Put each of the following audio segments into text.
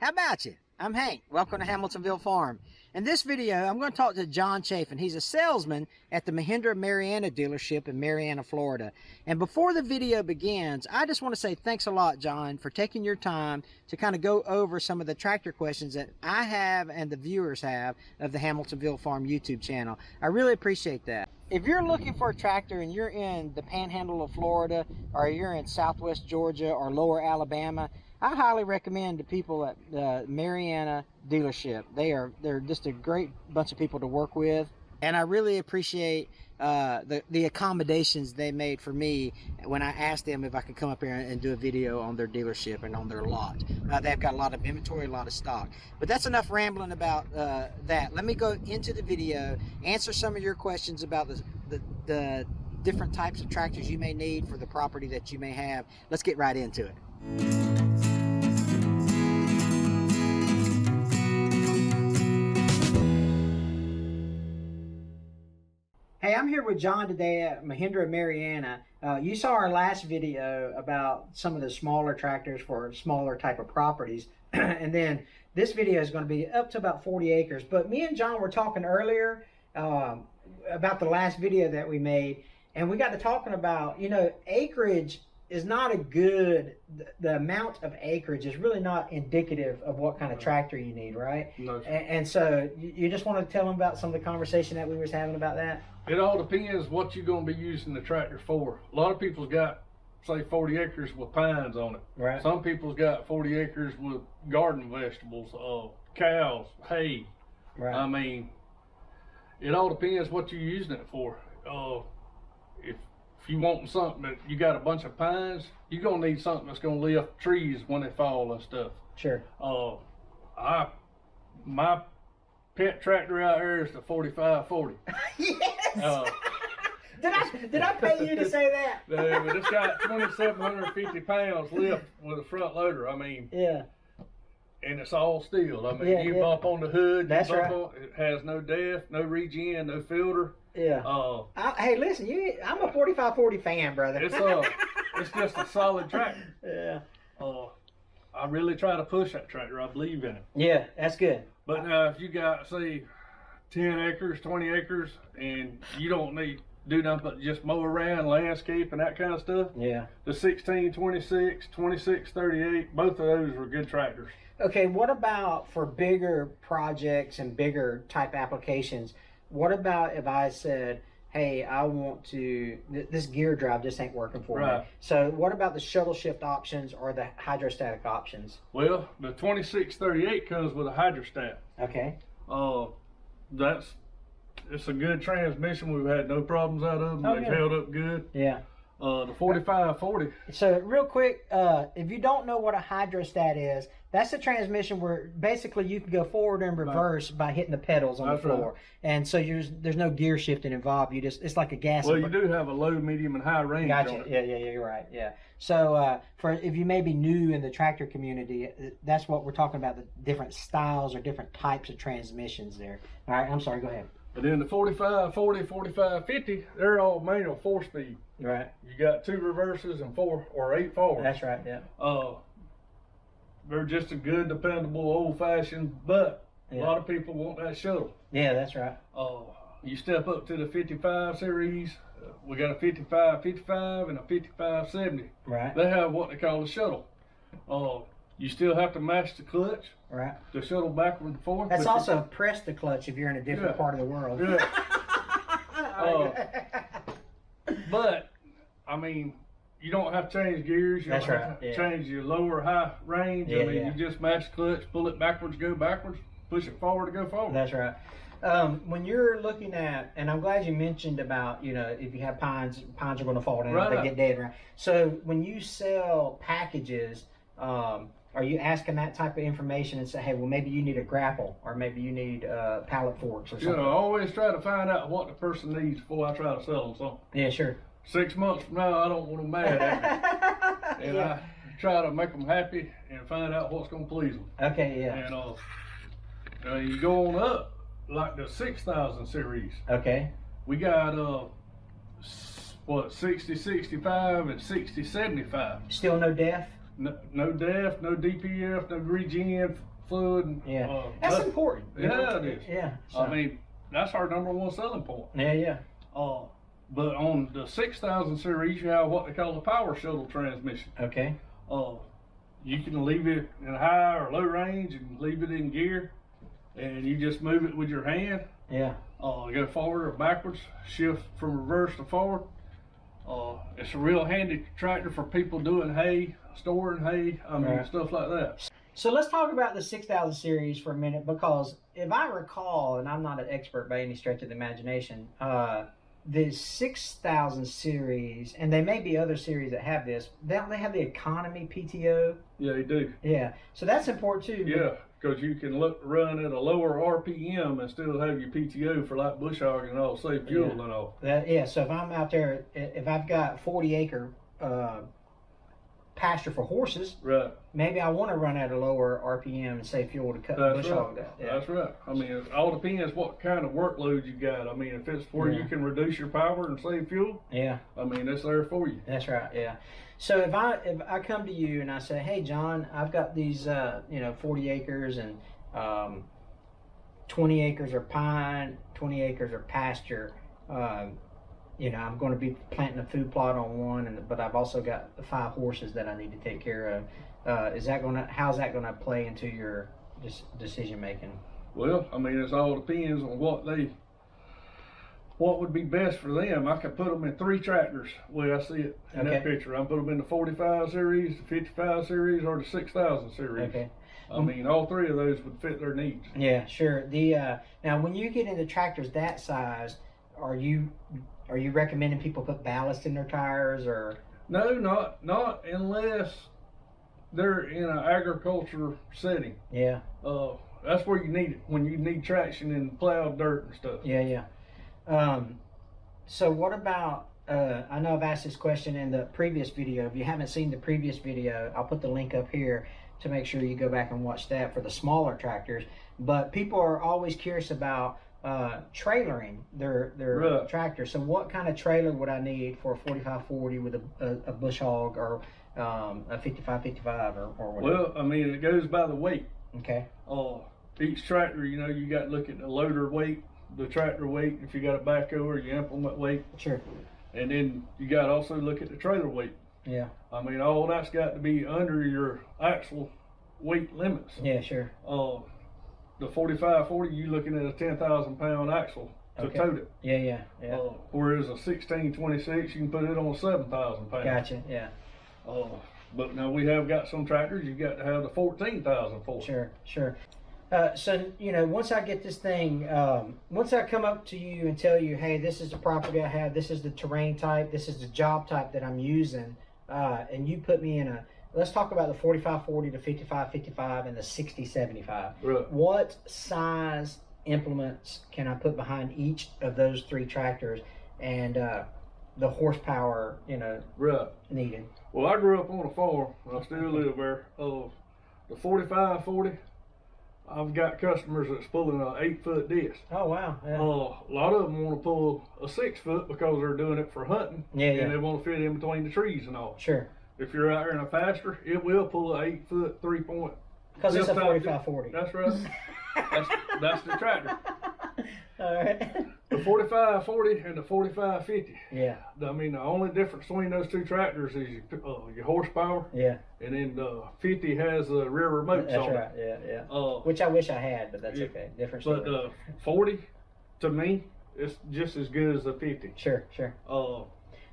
How about you? I'm Hank. Welcome to Hamiltonville Farm. In this video, I'm going to talk to John Chafin. He's a salesman at the Mahindra of Marianna dealership in Marianna, Florida. And before the video begins, I just want to say thanks a lot, John, for taking your time to kind of go over some of the tractor questions that I have and the viewers have of the Hamiltonville Farm YouTube channel. I really appreciate that. If you're looking for a tractor and you're in the panhandle of Florida, or you're in southwest Georgia or lower Alabama, I highly recommend the people at the Marianna dealership. They're just a great bunch of people to work with, and I really appreciate the accommodations they made for me when I asked them if I could come up here and do a video on their dealership and on their lot. They've got a lot of inventory, a lot of stock. But that's enough rambling about that. Let me go into the video, answer some of your questions about the different types of tractors you may need for the property that you may have. Let's get right into it. Hey, I'm here with John today at Mahindra of Marianna. You saw our last video about some of the smaller tractors for smaller type of properties. And then this video is going to be up to about 40 acres. But me and John were talking earlier about the last video that we made. And we got to talking about, you know, acreage is not a good, the amount of acreage is really not indicative of what kind of tractor you need, right? No. And so you just want to tell them about some of the conversation that we were having about that? It all depends what you're going to be using the tractor for. A lot of people's got, say, 40 acres with pines on it. Right. Some people's got 40 acres with garden vegetables, cows, hay. Right. I mean, it all depends what you're using it for. If you want something that you got a bunch of pines, you're gonna need something that's gonna lift trees when they fall and stuff. Sure. My pet tractor out here is the 4540. Yes. Did I pay you to say that? But it's got 2,750 pounds lift with a front loader. I mean, yeah. And it's all steel. I mean, you bump on the hood. That's right. It has no def, no regen, no filter. Yeah. Hey, listen, I'm a 4540 fan, brother. It's just a solid tractor. Yeah. I really try to push that tractor. I believe in it. Yeah, that's good. But now, if you got, say, 10 acres, 20 acres, and you don't need do nothing but just mow around, landscape, and that kind of stuff. Yeah. The 1626, 2638, both of those are good tractors. Okay, what about for bigger projects and bigger type applications? What about if I said, hey, I want to, this gear drive just ain't working for me. So what about the shuttle shift options or the hydrostatic options? Well, the 2638 comes with a hydrostat. Okay. It's a good transmission. We've had no problems out of them. They've held up good. Yeah. The 4540. So real quick, if you don't know what a hydrostat is, that's a transmission where basically you can go forward and reverse by hitting the pedals on the floor. Right. And so there's no gear shifting involved. It's like a gas. Well, you do have a low, medium, and high range. Gotcha. On it. Yeah, you're right. Yeah. So for if you may be new in the tractor community, that's what we're talking about, the different styles or different types of transmissions there. All right, I'm sorry, go ahead. But then the 4540, 4550, they're all manual 4-speed. Right. You got 2 reverses and 4 or 8 forwards. That's right, yeah. They're just a good, dependable, old-fashioned, but a lot of people want that shuttle. Yeah, that's right. You step up to the 55 series, we got a 5555 and a 5570. Right. They have what they call a shuttle. You still have to match the clutch. Right. The shuttle backward and forth. That's also press the clutch if you're in a different part of the world. Yeah. But, I mean, you don't have to change gears. You don't have to change your lower high range. I mean, you just match the clutch, pull it backwards, go backwards, push it forward to go forward. That's right. When you're looking at, and I'm glad you mentioned about, you know, if you have pines are going to fall down if they get dead. Right. So when you sell packages, are you asking that type of information and say, hey, well, maybe you need a grapple or maybe you need pallet forks or something? You know, I always try to find out what the person needs before I try to sell them something. Yeah, sure. 6 months from now, I don't want them mad at me. And I try to make them happy and find out what's going to please them. Okay, yeah. And you go on up, like the 6000 series. Okay. We got, 6065 and 6075. Still no def? no DEF, no DPF, no regen fluid. Yeah, that's important. Yeah, it is. Yeah. So. I mean, that's our #1 selling point. Yeah. But on the 6000 series, you have what they call a power shuttle transmission. Okay. You can leave it in high or low range and leave it in gear, and you just move it with your hand. Yeah. Go forward or backwards, shift from reverse to forward. It's a real handy tractor for people doing hay, storing hay, stuff like that. So let's talk about the 6000 series for a minute, because if I recall, and I'm not an expert by any stretch of the imagination, the 6000 series, and there may be other series that have this, don't they have the economy PTO? Yeah, they do. Yeah, so that's important too. Yeah, because you can run at a lower RPM and still have your PTO for like bush hogging and all, save fuel and all. So if I'm out there, if I've got 40-acre pasture for horses, right, maybe I want to run at a lower RPM and save fuel to cut bush hog that. Yeah. That's right. I mean, it all depends what kind of workload you got. I mean, if it's where you can reduce your power and save fuel, I mean, it's there for you. That's right. Yeah. So if I come to you and I say, hey John, I've got these 40 acres and 20 acres are pine, 20 acres are pasture. I'm going to be planting a food plot on one, but I've also got 5 horses that I need to take care of. How's that going to play into your decision making? Well, I mean, it all depends on what would be best for them. I could put them in 3 tractors, the way I see it in that picture. I put them in the 45 series, the 55 series, or the 6000 series. Okay. I mean, all 3 of those would fit their needs. Yeah, sure. Now, when you get into tractors that size, are you recommending people put ballast in their tires, or? No, not unless they're in an agriculture setting. Yeah. That's where you need it, when you need traction in plowed dirt and stuff. Yeah. So what about, I know I've asked this question in the previous video. If you haven't seen the previous video, I'll put the link up here to make sure you go back and watch that for the smaller tractors. But people are always curious about trailering their tractor. So what kind of trailer would I need for a 4540 with a bush hog, or a 5555 or whatever? Well, I mean, it goes by the weight. Okay. Each tractor, you got to look at the loader weight, the tractor weight, if you got a backhoe, your implement weight. Sure. And then you got to also look at the trailer weight. Yeah. I mean, all that's got to be under your axle weight limits. Yeah, sure. The 4540, you looking at a 10,000 pound axle to tote it. Yeah. Whereas a 1626, you can put it on 7,000 pounds. Gotcha. Yeah. But now we have got some tractors you got to have the 14,000 for. Sure. So once I get this thing, once I come up to you and tell you, hey, this is the property I have, this is the terrain type, this is the job type that I'm using, and you put me in let's talk about the 4540, the 5555, and the 6075. Right. What size implements can I put behind each of those 3 tractors, and the horsepower needed? Well, I grew up on a farm. I still live there. The 4540, I've got customers that's pulling an 8-foot disc. Oh wow! Yeah. A lot of them want to pull a 6-foot because they're doing it for hunting. And they want to fit in between the trees and all. Sure. If you're out there in a pasture, it will pull an 8-foot 3-point. Because it's a 4540. That's right. that's the tractor. All right. The 4540 and the 4550. Yeah. I mean, the only difference between those 2 tractors is your horsepower. Yeah. And then the 50 has the rear remotes on it. That's right. Yeah. Which I wish I had, but that's okay. Different story. But the 40, to me, it's just as good as the 50. Sure.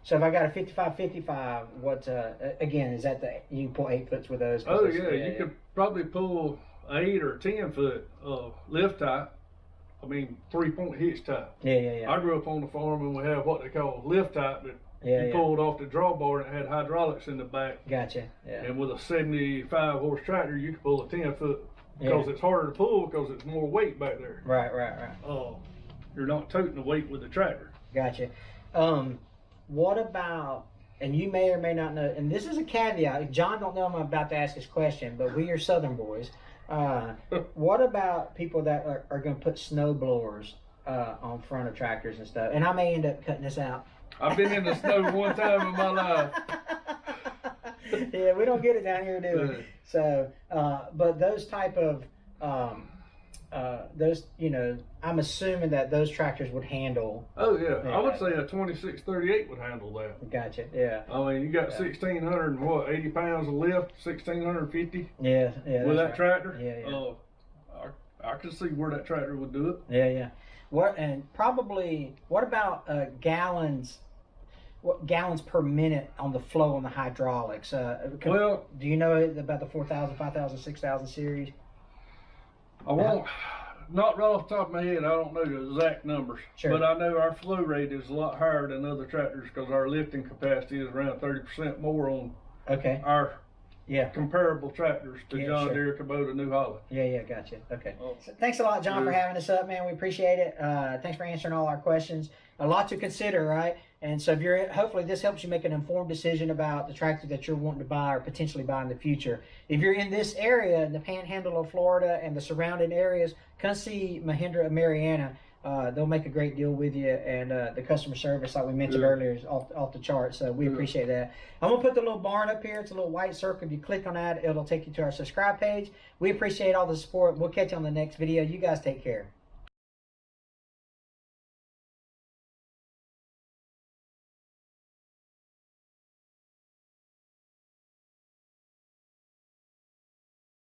So if I got a 5555, what again is that you can pull 8 foots with those? Oh yeah, you could probably pull 8 or 10 foot lift type. I mean 3-point hitch type. Yeah. I grew up on the farm and we have what they call lift type that you pulled off the drawbar and it had hydraulics in the back. Gotcha. Yeah. And with a 75 horse tractor, you could pull a 10 foot because it's harder to pull because it's more weight back there. Right. You're not toting the weight with the tractor. Gotcha. What about, and you may or may not know, and this is a caveat, John don't know I'm about to ask this question, but we are Southern boys. What about people that are going to put snow blowers on front of tractors and stuff? And I may end up cutting this out. I've been in the snow one time in my life. Yeah, we don't get it down here, do we? So, but those type of, those, you know, I'm assuming that those tractors would handle. Oh yeah, I would say a 2638 would handle that. Gotcha. Yeah. I mean, you got 1,600 and what, 80 pounds of lift, 1,650. Yeah. With that tractor. Yeah. I could see where that tractor would do it. Yeah. What and probably what about gallons? What gallons per minute on the flow on the hydraulics? Well, do you know about the 4,000, 5,000, 6,000 series? I won't. Not right off the top of my head, I don't know the exact numbers. Sure. But I know our flow rate is a lot higher than other tractors because our lifting capacity is around 30% more on our comparable tractors to John Deere, Kubota, New Holland. Yeah, gotcha. Okay. So thanks a lot, John, for having us up, man. We appreciate it. Thanks for answering all our questions. A lot to consider, right? And so if you're, hopefully this helps you make an informed decision about the tractor that you're wanting to buy or potentially buy in the future. If you're in this area, in the panhandle of Florida and the surrounding areas, come see Mahindra of Marianna. They'll make a great deal with you, and the customer service, like we mentioned earlier, is off the chart. So we appreciate that. I'm gonna put the little barn up here. It's a little white circle. If you click on that, it'll take you to our subscribe page. We appreciate all the support. We'll catch you on the next video. You guys take care.